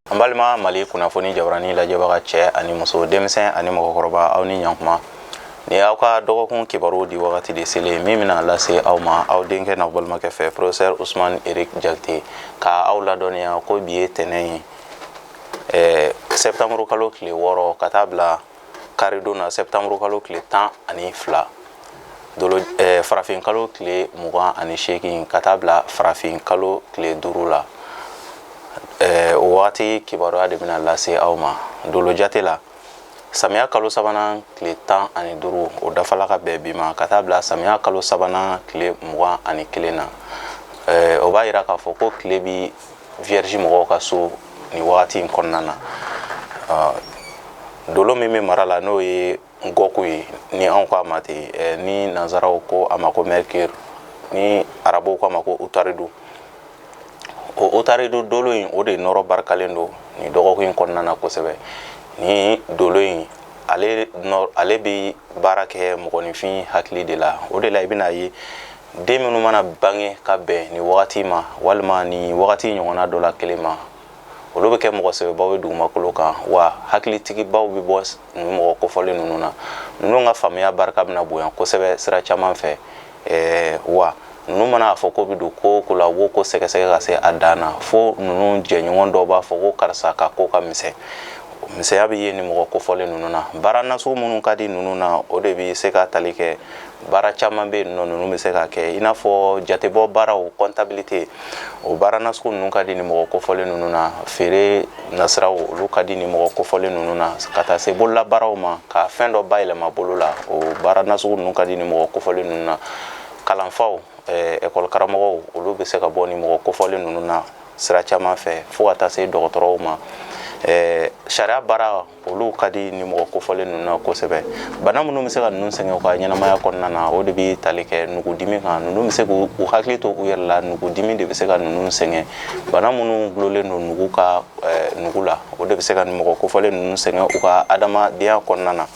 Balima Mali kunnafoni jabarani lajɛbaga cɛ ani muso denmisɛn ani mɔgɔkɔrɔba aw ni ɲankuma ni aw ka dɔgɔkun kibaru di wagati de sele min bɛna lase aw ma aw denkɛ n'a balimakɛ fɛ professeur Ousmane Eric Jakite ka aw ladɔnniya ko bi ye tɛnɛn ye septembre kalo tile 6 ka taa bila karidon na septembre kalo tile 12 farafin kalo tile 28 ka taa bila farafin kalo tile 5 la waati kibaruya de bɛna lase aw ma dolo jate la samiya kalo sabanan tile 15 o dafala ka bɛn bi ma ka taa bila samiya kalo sabanan tile 21 na o b'a yira k'a fɔ ko tile bi vierge mɔgɔw ka so ni waati in kɔnɔna na dolo min bɛ mara la n'o ye ngɔku ye ni anw ko a ma ten ni nanzaraw ko a ma ko mercure ni arabuw ko a ma ko utaridu o utaridu dolo in o de nɔrɔ barikalen don ni dɔgɔkun in kɔnɔna na kosɛbɛ ni dolo in ale bɛ baara kɛ mɔgɔninfin hakili de la o de la i bɛna ye den minnu mana bange ka bɛn ni wagati ma walima ni wagati ɲɔgɔnna dɔ la kelen ma olu bɛ kɛ mɔgɔ sɛbɛbaw ye dugumakolo kan wa hakilitigibaw bɛ bɔ ninnu mɔgɔ kofɔlen ninnu na ninnu ka faamuya barika bɛna bonya kosɛbɛ sira caman fɛ wa ninnu mana fɔ ko bɛ don ko la wo ko sɛgɛsɛgɛ ka se a dan na fo ninnu jɛɲɔgɔn dɔw b'a fɔ ko karisa ka ko ka misɛn misɛnya bɛ ye ni mɔgɔ kofɔlen ninnu na baara nasugu minnu ka di ninnu na o de bɛ se ka tali kɛ baara caman bɛ yen nɔ ninnu bɛ se ka kɛ i n'a fɔ jatebɔ baaraw comptabilité o baara nasugu ninnu ka di ni mɔgɔ kofɔlen ninnu na feere nasiraw olu ka di ni mɔgɔ kofɔlen ninnu na ka taa se bolola baaraw ma ka fɛn dɔ bayɛlɛma bolo la o baara nasugu ninnu ka di ni mɔgɔ kofɔlen ninnu na kalanfaw école karamɔgɔw olu bɛ se ka bɔ ni mɔgɔ kofɔlen ninnu na sira caman fɛ fo ka taa se dɔgɔtɔrɔw ma sariya baara olu ka di ni mɔgɔ kofɔlen ninnu na kosɛbɛ bana minnu bɛ se ka ninnu sɛgɛn u ka ɲɛnamaya kɔnɔna na o de bɛ tali kɛ nugudimi kan ninnu bɛ se k'u hakili to u yɛrɛ la nugudimi de bɛ se ka ninnu sɛgɛn bana minnu gulonlen don nugu ka nugu la o de bɛ se ka ni mɔgɔ kofɔlen ninnu sɛgɛn u ka adamadenya kɔnɔna na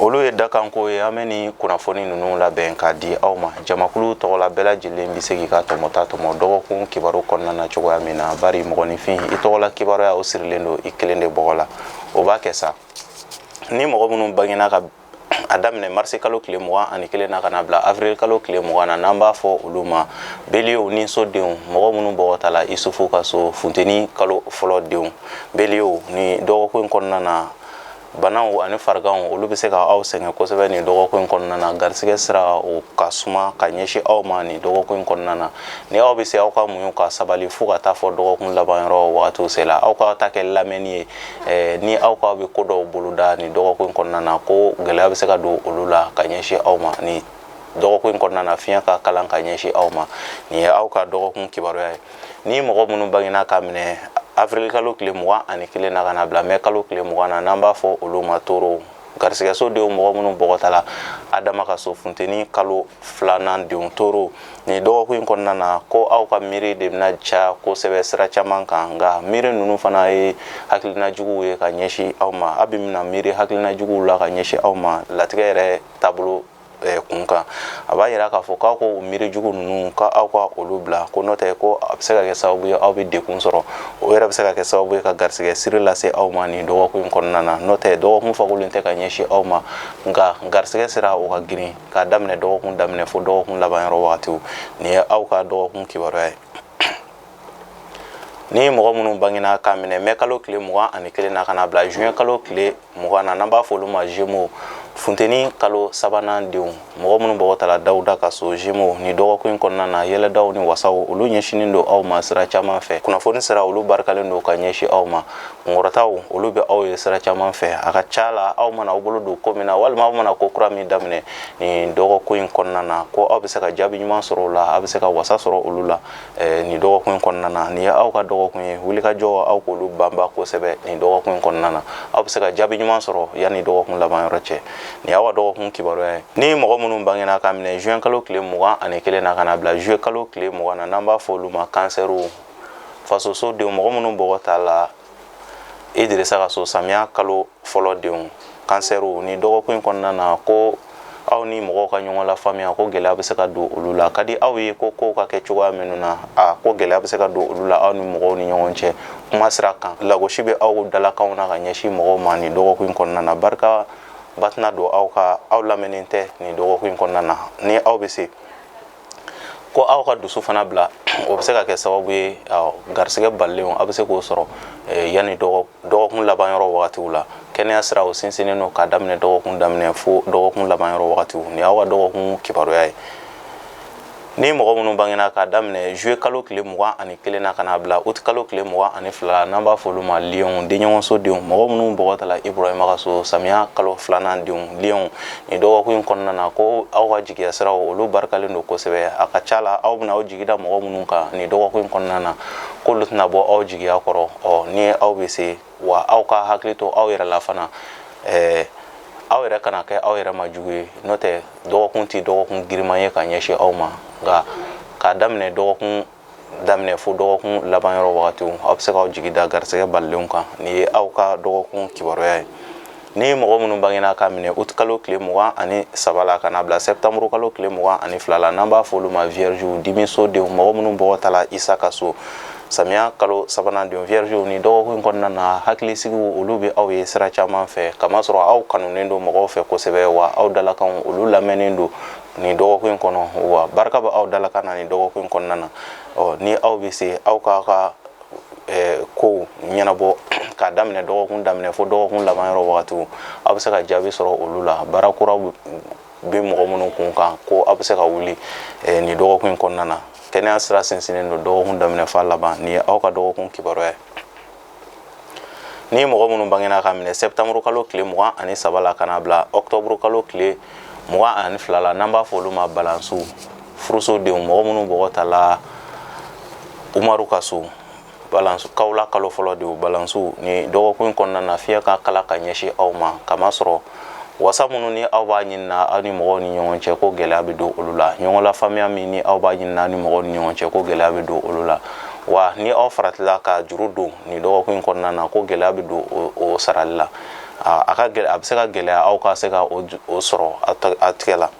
olu ye dakanko ye an bɛ ni kunnafoni ninnu labɛn k'a di aw ma jamakulu tɔgɔla bɛɛ lajɛlen bɛ se k'i ka tɔmɔta tɔmɔ dɔgɔkun kibaru kɔnɔna na cogoya min na bari mɔgɔninfin i tɔgɔla kibaruya o sirilen don i kelen de bɔgɔ la o b'a kɛ sa ni mɔgɔ minnu bangena ka a daminɛ marisi kalo tile 21 na ka na bila avril kalo tile 20 na n'an b'a fɔ olu ma beliyew ni sodenw mɔgɔ minnu bɔgɔ ta la isufu ka so funteni kalo fɔlɔ denw beliyew ni dɔgɔkun in kɔnɔna na banaw ani fariganw olu bɛ se ka aw sɛgɛn kosɛbɛ ni dɔgɔkun in kɔnɔna na garisɛgɛ sira o ka suma ka ɲɛsin aw ma ni dɔgɔkun in kɔnɔna na ni aw bɛ se aw ka muɲu ka sabali fo ka taa fɔ dɔgɔkun laban yɔrɔ wagatiw sela aw ka ta kɛ lamɛnni ye ni aw ka bɛ ko dɔw boloda ni dɔgɔkun in kɔnɔna na ko gɛlɛya bɛ se ka don olu la ka ɲɛsin aw ma ni dɔgɔkun in kɔnɔna na fiɲɛ ka kalan ka ɲɛsin aw ma nin ye aw ka dɔgɔkun kibaruya ye ni mɔgɔ minnu bangena ka minɛ avril kalo tile 21 na ka na bila mai kalo tile 20 na n'an b'a fɔ olu ma toro garisɛgɛso denw mɔgɔ minnu bɔgɔ ta la adama ka so funteni kalo 2nan denw toro ni dɔgɔkun in kɔnɔna na ko aw ka miiri de bɛna caya kosɛbɛ sira caman kan nka miiri ninnu fana ye hakilinajuguw ye ka ɲɛsin aw ma a bɛ mina miiri hakilinajuguw la ka ɲɛsin aw ma latigɛ yɛrɛ taabolo kun kan a b'a yira k'a fɔ k'aw ko miiri jugu ninnu k'aw ka olu bila ko n'o tɛ ko a bɛ se ka kɛ sababu ye aw bɛ dekun sɔrɔ o yɛrɛ bɛ se ka kɛ sababu ye ka garisɛgɛ siri lase aw ma nin dɔgɔkun in kɔnɔna na n'o tɛ dɔgɔkun fagolen tɛ ka ɲɛsin aw ma nka garisɛgɛ sira o ka girin k'a daminɛ dɔgɔkun daminɛ fo dɔgɔkun laban yɔrɔ wagatiw nin ye aw ka dɔgɔkun kibaruya ye ni mɔgɔ minnu bangena ka minɛ mai kalo tile 21 na ka na bila juin kalo tile 20 na n'an b'a fɔ olu ma Gémeaux funteni kalo sabanan denw mɔgɔ minnu bɔgɔ ta la Dawuda ka so Gémeaux ni dɔgɔkun in kɔnɔna na yɛlɛdaw ni wasaw olu ɲɛsinin don aw ma sira caman fɛ kunnafoni sira olu barikalen don ka ɲɛsin aw ma kunkɔrɔtaw olu bɛ aw ye sira caman fɛ a ka ca la aw mana aw bolo don ko min na walima aw mana ko kura min daminɛ ni dɔgɔkun in kɔnɔna na ko aw bɛ se ka jaabi ɲuman sɔrɔ o la aw bɛ se ka wasa sɔrɔ olu la ni dɔgɔkun in kɔnɔna na nin ye aw ka dɔgɔkun ye wulikajɔ aw k'olu banba kosɛbɛ ni dɔgɔkun in kɔnɔna na aw bɛ se ka jaabi ɲuman sɔrɔ yanni dɔgɔkun laban yɔrɔ cɛ ni y'aw ka dɔgɔkun kibaruya ye ni mɔgɔ minnu bangena ka minɛ juin kalo tile 21 na ka na bila juillet kalo tile 20 na n'an b'a fɔ olu ma kansɛriw fasoso denw mɔgɔ minnu bɔgɔ ta la Idirisa ka so samiya kalo fɔlɔ denw kansɛriw ni dɔgɔkun in kɔnɔna na ko aw ni mɔgɔw ka ɲɔgɔn la faamuya ko gɛlɛya bɛ se ka don olu la ka di aw ye ko kow ka kɛ cogoya minnu na ko gɛlɛya bɛ se ka don olu la aw ni mɔgɔw ni ɲɔgɔn cɛ kuma sira kan lagosi bɛ aw dalakanw na ka ɲɛsin mɔgɔw ma nin dɔgɔkun in kɔnɔna na barika ba tɛna don aw lamɛnnen tɛ nin dɔgɔkun in kɔnɔna na ni aw bɛ se ko aw ka dusu fana bila o bɛ se ka kɛ sababu ye garisɛgɛ balilenw aw bɛ se k'o sɔrɔ yanni dɔgɔkun laban yɔrɔ wagatiw la kɛnɛya siraw sinsinnen don k'a daminɛ dɔgɔkun daminɛ fo dɔgɔkun laban yɔrɔ wagatiw ni aw ka dɔgɔkun kibaruya ye ni mɔgɔ minnu bangena k'a daminɛ juillet kalo tile 21 na ka n'a bila août kalo tile 22 la n'an b'a fɔ olu ma Lion denɲɔgɔnso denw mɔgɔ minnu bɔgɔ tala Ibrahima ka so samiya kalo 2nan denw Lion ni dɔgɔkun kɔnɔna na ko aw ka jigiya siraw olu barikalen don kosɛbɛ a ka ca la aw bɛna aw jigida mɔgɔ minnu kan ni dɔgɔkun kɔnɔna na k'olu tɛna bɔ aw jigiya kɔrɔ ni aw bɛ se wa aw ka hakili to aw yɛrɛ la fana aw yɛrɛ kana kɛ aw yɛrɛ ma jugu ye n'o tɛ dɔgɔkun tɛ dɔgɔkun giriman ye ka ɲɛsin aw ma nka k'a daminɛ dɔgɔkun daminɛ fo dɔgɔkun laban yɔrɔ wagatiw aw bɛ se k'aw jigi da garisɛgɛ balilenw kan nin ye aw ka dɔgɔkun kibaruya ye ni mɔgɔ minnu bangena k'a minɛ août kalo tile 23 la ka n'a bila septembre kalo tile 22 la n'an b'a fɔ olu ma viergew dimiso denw mɔgɔ minnu bɔgɔ tala Isa ka so samiya kalo 3nan denw viergew ni dɔgɔkun kɔnɔna na hakilisigiw olu bɛ aw ye sira caman fɛ kamasɔrɔ aw kanunen don mɔgɔw fɛ kosɛbɛ wa aw dalakanw olu lamɛnnen don nin dɔgɔkun kɔnɔ wa barika bɛ aw dalakan na nin dɔgɔkun kɔnɔna na ni aw bɛ se aw ka kow ɲɛnabɔ k'a daminɛ dɔgɔkun daminɛ fo dɔgɔkun laban yɔrɔ wagatiw aw bɛ se ka jaabi sɔrɔ olu la baara kuraw bɛ mɔgɔ minnu kun kan ko aw bɛ se ka wuli nin dɔgɔkun kɔnɔna na kɛnɛya sira sinsinnen don dɔgɔkun daminɛ fa laban nin ye aw ka dɔgɔkun kibaruya ye ni mɔgɔ minnu bangena ka minɛ septembre kalo tile 23 la ka n'a bila octobre kalo tile 22 la n'an b'a fɔ olu ma balansiw furuso denw mɔgɔ minnu bɔgɔ tala Umaru ka so balansu kawla kalo fɔlɔ de balansu ni dɔgɔkun kɔnɔna na fiɲɛ ka kala ka ɲɛsin aw ma kamasɔrɔ wasa minnu ni aw b'a ɲinina aw ni mɔgɔw ni ɲɔgɔn cɛ ko gɛlɛya bɛ don olu la ɲɔgɔn la faamuya min ni aw b'a ɲinina aw ni mɔgɔw ni ɲɔgɔn cɛ ko gɛlɛya bɛ don olu la wa ni aw faratila ka juru don ni dɔgɔkun kɔnɔna na ko gɛlɛya bɛ don o sarali la a bɛ se ka gɛlɛya aw ka se ka o sɔrɔ a tigɛ la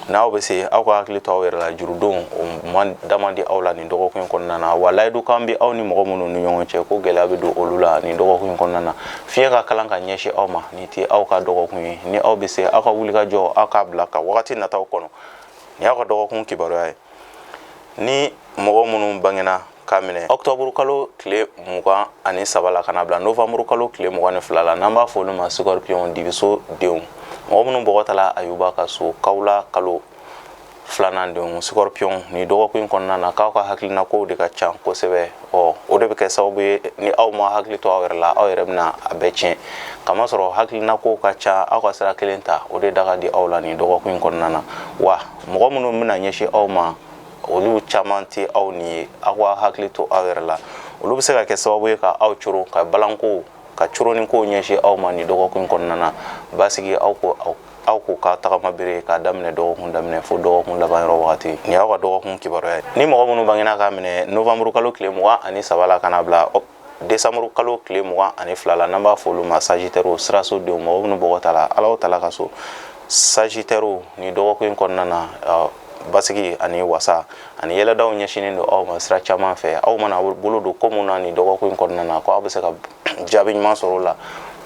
n'aw bɛ se aw ka hakili to aw yɛrɛ la jurudon o man dama di aw la nin dɔgɔkun kɔnɔna na wa layidukan bɛ aw ni mɔgɔ minnu ni ɲɔgɔn cɛ ko gɛlɛya bɛ don olu la nin dɔgɔkun kɔnɔna na fiɲɛ ka kalan ka ɲɛsin aw ma nin tɛ aw ka dɔgɔkun ye ni aw bɛ se aw ka wuli ka jɔ aw k'a bila ka wagati nataw kɔnɔ nin y'aw ka dɔgɔkun kibaruya ye ni mɔgɔ minnu bangena k'a minɛ octobre kalo tile 23 la ka n'a bila novembre kalo tile 22 la n'an b'a fɔ olu ma scorpion diviso denw mɔgɔ minnu bɔgɔ tala Ayuba ka so kawla kalo 2nan denw scorpion ni dɔgɔkun kɔnɔna na k'aw ka hakilina kow de ka ca kosɛbɛ o de bɛ kɛ sababu ye ni aw ma hakili to aw yɛrɛ la aw yɛrɛ bɛna a bɛɛ tiɲɛ kamasɔrɔ hakilina kow ka ca aw ka sira kelen ta o de da ka di aw la nin dɔgɔkun kɔnɔna na wa mɔgɔ minnu bɛna ɲɛsin aw ma olu caman tɛ aw ni ye aw ka hakili to aw yɛrɛ la olu bɛ se ka kɛ sababu ye ka aw coro ka balanko ka coronin kow ɲɛsin aw ma nin dɔgɔkun kɔnɔna na basigi aw ko ka tagama bere k'a daminɛ dɔgɔkun daminɛ fo dɔgɔkun laban yɔrɔ wagati nin y'aw ka dɔgɔkun kibaruya ye ni mɔgɔ minnu bangena k'a minɛ novembre kalo tile 23 la ka n'a bila décembre kalo tile 22 la n'an b'a fɔ olu ma sagittaire siraso denw mɔgɔ minnu bɔgɔ tala Ala tala ka so sagittaire ni dɔgɔkun kɔnɔna na basigi ani wasa ani yɛlɛdaw ɲɛsinen don aw ma sira caman fɛ aw mana bolo don ko mun na ni dɔgɔkun kɔnɔna na ko aw bɛ se ka jaabi ɲuman sɔrɔ o la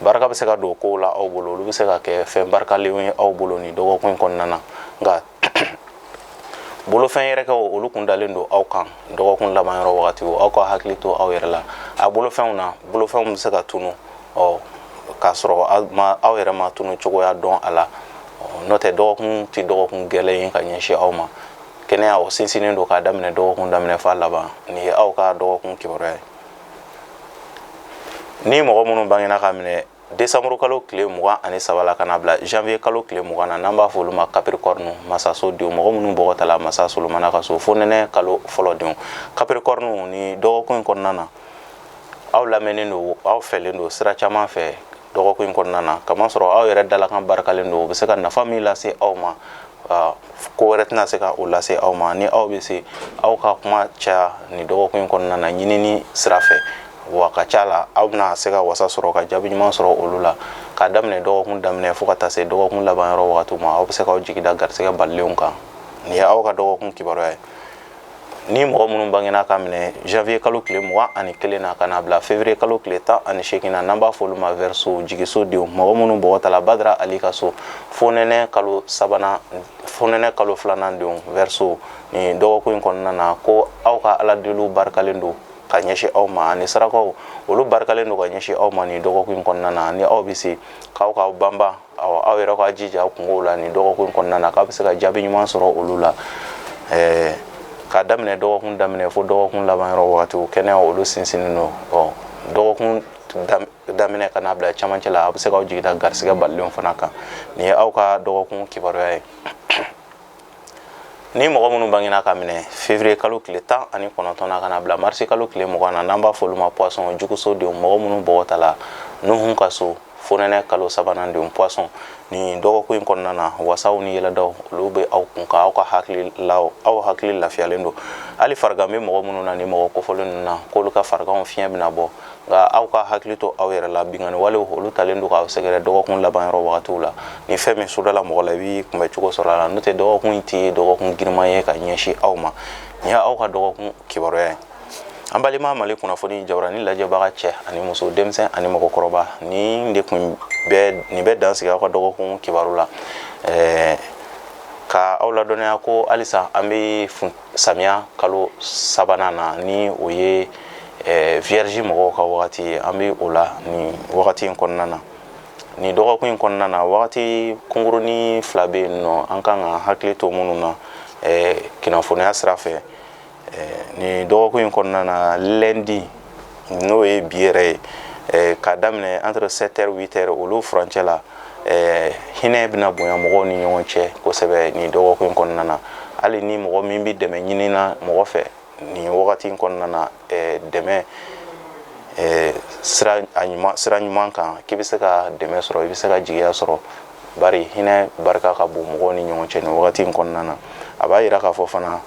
barika bɛ se ka don kow la aw bolo olu bɛ se ka kɛ fɛn barikalenw ye aw bolo ni dɔgɔkun kɔnɔna na nka bolofɛn yɛrɛkɛw olu kun dalen don aw kan dɔgɔkun laban yɔrɔ wagati aw ka hakili to aw yɛrɛ la a bolofɛnw na bolofɛnw bɛ se ka tunu k'a sɔrɔ aw yɛrɛ ma tunu cogoya dɔn a la n'o tɛ dɔgɔkun tɛ dɔgɔkun gɛlɛn ye ka ɲɛsin aw ma kɛnɛya o sinsinnen don k'a daminɛ dɔgɔkun daminɛ fa laban nin ye aw ka dɔgɔkun kibaruya ye ni mɔgɔ minnu bangena ka minɛ décembre kalo tile 23 la ka n'a bila janvier kalo tile 20 na n'an b'a fɔ olu ma capricorne masaso denw mɔgɔ minnu bɔgɔ tala masa solomana ka so fo nɛnɛ kalo fɔlɔ denw capricorne ni dɔgɔkun kɔnɔna na aw lamɛnnen don aw fɛlen don sira caman fɛ dɔgɔkun kɔnɔna na kamasɔrɔ aw yɛrɛ dalakan barikalen don o bɛ se ka nafa min lase aw ma ko wɛrɛ tɛna se ka o lase aw ma ni aw bɛ se aw ka kuma caya ni dɔgɔkun kɔnɔna na ɲinini sira fɛ wa ka ca la aw bɛna se ka wasa sɔrɔ ka jaabi ɲuman sɔrɔ olu la k'a daminɛ dɔgɔkun daminɛ fo ka taa se dɔgɔkun laban yɔrɔ wagati ma aw bɛ se k'aw jigida garisɛgɛ balilenw kan nin ye aw ka dɔgɔkun kibaruya ye ni mɔgɔ minnu bangena ka minɛ janvier kalo tile 21 na ka na bila février kalo tile 18 na n'an b'a fɔ olu ma verseau jigiso denw mɔgɔ minnu bɔgɔtala Badara Ali ka so fonɛnɛ kalo 2nan denw verseau ni dɔgɔkun in kɔnɔna na ko aw ka aladeliw barikalen don ka ɲɛsin aw ma ani sarakaw olu barikalen don ka ɲɛsin aw ma ni dɔgɔkun in kɔnɔna na ni aw bɛ se k'aw ka banba aw yɛrɛ ka jija aw kungow la ni dɔgɔkun in kɔnɔna na k'aw bɛ se ka jaabi ɲuman sɔrɔ olu la ka daminɛ dɔgɔkun daminɛ fo dɔgɔkun laban yɔrɔ wagati kɛnɛya olu sinsinnen don dɔgɔkun daminɛ ka n'a bila camancɛ la aw bɛ se k'aw jigida garisɛgɛ balilenw fana kan nin ye aw ka dɔgɔkun kibaruya ye ni mɔgɔ minnu bangena ka minɛ février kalo tile 19 na ka na bila mars kalo tile 20 na n'an b'a fɔ olu ma poisson juguso denw mɔgɔ minnu bɔgɔtala Nuhun ka so fonɛnɛ kalo 3nan denw poisson ni dɔgɔkun in kɔnɔna na wasaw ni yɛlɛdaw olu bɛ aw kun ka aw hakili lafiyalen don hali farigan bɛ mɔgɔ minnu na ni mɔgɔ kofɔlen ninnu na k'olu ka fariganw fiɲɛ bɛna bɔ nka aw ka hakili to aw yɛrɛ la bingani walew olu talen don k'aw sɛgɛrɛ dɔgɔkun laban yɔrɔ wagatiw la ni fɛn min sudala mɔgɔ la i b'i kunbɛ cogo sɔrɔ a la n'o tɛ dɔgɔkun in tɛ dɔgɔkun giriman ye ka ɲɛsin aw ma nin ye aw ka dɔgɔkun kibaruya ye an balima Mali kunnafoni jawaranin lajɛbaga cɛ ani muso denmisɛn ani mɔgɔkɔrɔba nin bɛ dan sigi aw ka dɔgɔkun kibaru la ka aw ladɔnniya ko halisa an bɛ samiya kalo 3nan na ni o ye vierge mɔgɔw ka wagati ye an bɛ o la ni wagati in kɔnɔna na ni dɔgɔkun in kɔnɔna na wagati kunkurunin 2 bɛ yen nɔ an kan ka hakili to minnu na kunnafoniya sira fɛ ni dɔgɔkun in kɔnɔna na lundi n'o ye bi yɛrɛ ye k'a daminɛ entre 7h 8h olu furancɛ la hinɛ bɛna bonya mɔgɔw ni ɲɔgɔn cɛ kosɛbɛ ni dɔgɔkun in kɔnɔna na hali ni mɔgɔ min bɛ dɛmɛ ɲinina mɔgɔ fɛ ni wagati in kɔnɔna na dɛmɛ sira ɲuman kan k'i bɛ se ka dɛmɛ sɔrɔ i bɛ se ka jigiya sɔrɔ bari hinɛ barika ka bon mɔgɔw ni ɲɔgɔn cɛ ni wagati in kɔnɔna na a b'a yira k'a fɔ fana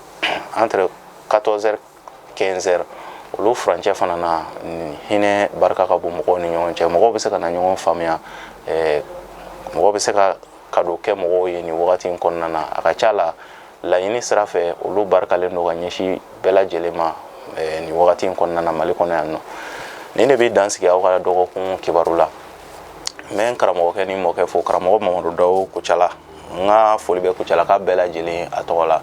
entre 14h 15h olu furancɛ fana na hinɛ barika ka bon mɔgɔw ni ɲɔgɔn cɛ mɔgɔw bɛ se ka na ɲɔgɔn faamuya mɔgɔ bɛ se ka kado kɛ mɔgɔw ye ni wagati in kɔnɔna na a ka ca la laɲini sira fɛ olu barikalen don ka ɲɛsin bɛɛ lajɛlen ma ni wagati in kɔnɔna na Mali kɔnɔ yan nɔ nin de bɛ dan sigi aw ka dɔgɔkun kibaru la n bɛ n karamɔgɔkɛ ni mɔkɛ fo karamɔgɔ Mamadu Dawu Kucala n ka foli bɛ Kucala ka bɛɛ lajɛlen a tɔgɔ la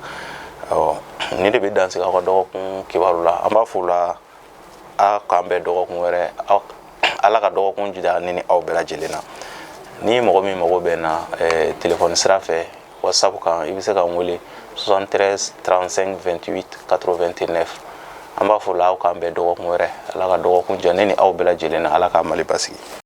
nin de bɛ dan sigi aw ka dɔgɔkun kibaru la an b'a fɔ la aw k'an bɛn dɔgɔkun wɛrɛ Ala ka dɔgɔkun jida ne ni aw bɛɛ lajɛlen na ni mɔgɔ min mago bɛ na téléphone sira fɛ WhatsApp kan i bɛ se ka n wele 73 35 28 89 an b'a fɔ la aw k'an bɛn dɔgɔkun wɛrɛ Ala ka dɔgɔkun jida ne ni aw bɛɛ lajɛlen na Ala ka Mali basigi